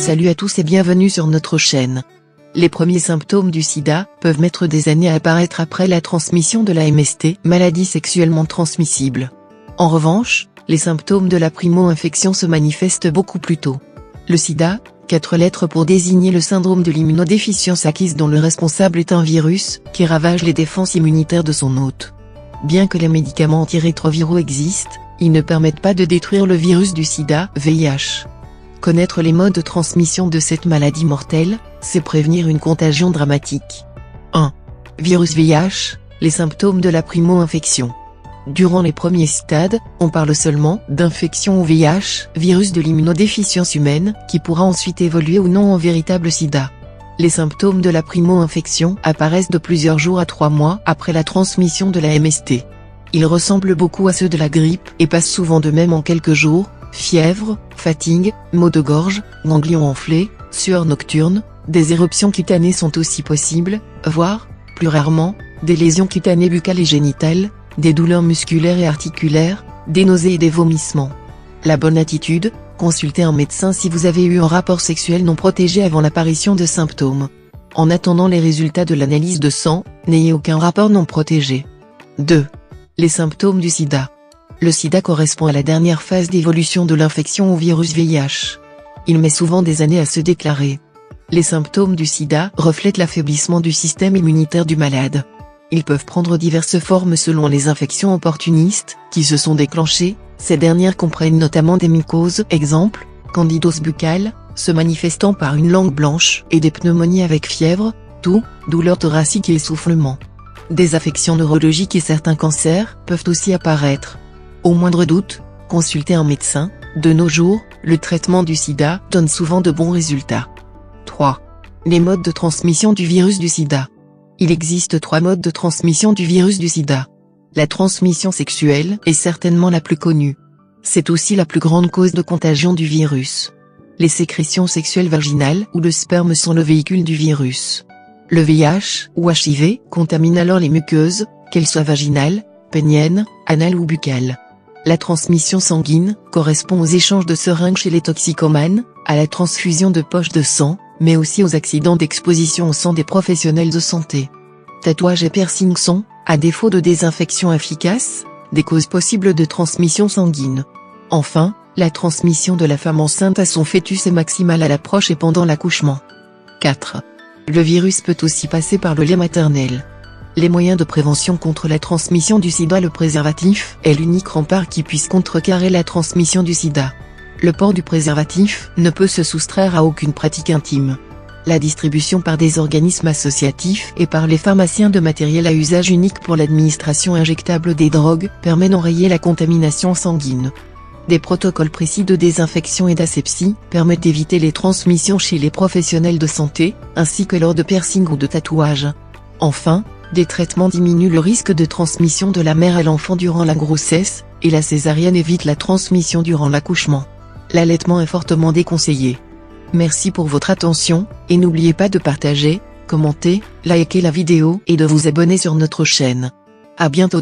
Salut à tous et bienvenue sur notre chaîne. Les premiers symptômes du sida peuvent mettre des années à apparaître après la transmission de la MST, maladie sexuellement transmissible. En revanche, les symptômes de la primo-infection se manifestent beaucoup plus tôt. Le sida, 4 lettres pour désigner le syndrome de l'immunodéficience acquise dont le responsable est un virus qui ravage les défenses immunitaires de son hôte. Bien que les médicaments antirétroviraux existent, ils ne permettent pas de détruire le virus du sida, VIH. Connaître les modes de transmission de cette maladie mortelle, c'est prévenir une contagion dramatique. 1. Virus VIH, les symptômes de la primo-infection. Durant les premiers stades, on parle seulement d'infection au VIH, virus de l'immunodéficience humaine, qui pourra ensuite évoluer ou non en véritable sida. Les symptômes de la primo-infection apparaissent de plusieurs jours à 3 mois après la transmission de la MST. Ils ressemblent beaucoup à ceux de la grippe et passent souvent de même en quelques jours: fièvre, fatigue, maux de gorge, ganglions enflés, sueur nocturne. Des éruptions cutanées sont aussi possibles, voire, plus rarement, des lésions cutanées buccales et génitales, des douleurs musculaires et articulaires, des nausées et des vomissements. La bonne attitude: consultez un médecin si vous avez eu un rapport sexuel non protégé avant l'apparition de symptômes. En attendant les résultats de l'analyse de sang, n'ayez aucun rapport non protégé. 2. Les symptômes du sida. Le sida correspond à la dernière phase d'évolution de l'infection au virus VIH. Il met souvent des années à se déclarer. Les symptômes du sida reflètent l'affaiblissement du système immunitaire du malade. Ils peuvent prendre diverses formes selon les infections opportunistes qui se sont déclenchées. Ces dernières comprennent notamment des mycoses, exemple, candidose buccale, se manifestant par une langue blanche, et des pneumonies avec fièvre, toux, douleurs thoraciques et essoufflement. Des affections neurologiques et certains cancers peuvent aussi apparaître. Au moindre doute, consultez un médecin. De nos jours, le traitement du sida donne souvent de bons résultats. 3. Les modes de transmission du virus du sida. Il existe 3 modes de transmission du virus du sida. La transmission sexuelle est certainement la plus connue. C'est aussi la plus grande cause de contagion du virus. Les sécrétions sexuelles vaginales ou le sperme sont le véhicule du virus. Le VIH, ou HIV, contamine alors les muqueuses, qu'elles soient vaginales, péniennes, anales ou buccales. La transmission sanguine correspond aux échanges de seringues chez les toxicomanes, à la transfusion de poches de sang, mais aussi aux accidents d'exposition au sang des professionnels de santé. Tatouages et piercings sont, à défaut de désinfection efficace, des causes possibles de transmission sanguine. Enfin, la transmission de la femme enceinte à son fœtus est maximale à l'approche et pendant l'accouchement. 4. Le virus peut aussi passer par le lait maternel. Les moyens de prévention contre la transmission du sida. Le préservatif est l'unique rempart qui puisse contrecarrer la transmission du sida. Le port du préservatif ne peut se soustraire à aucune pratique intime. La distribution par des organismes associatifs et par les pharmaciens de matériel à usage unique pour l'administration injectable des drogues permet d'enrayer la contamination sanguine. Des protocoles précis de désinfection et d'asepsie permettent d'éviter les transmissions chez les professionnels de santé, ainsi que lors de piercings ou de tatouages. Enfin, des traitements diminuent le risque de transmission de la mère à l'enfant durant la grossesse, et la césarienne évite la transmission durant l'accouchement. L'allaitement est fortement déconseillé. Merci pour votre attention, et n'oubliez pas de partager, commenter, liker la vidéo et de vous abonner sur notre chaîne. À bientôt.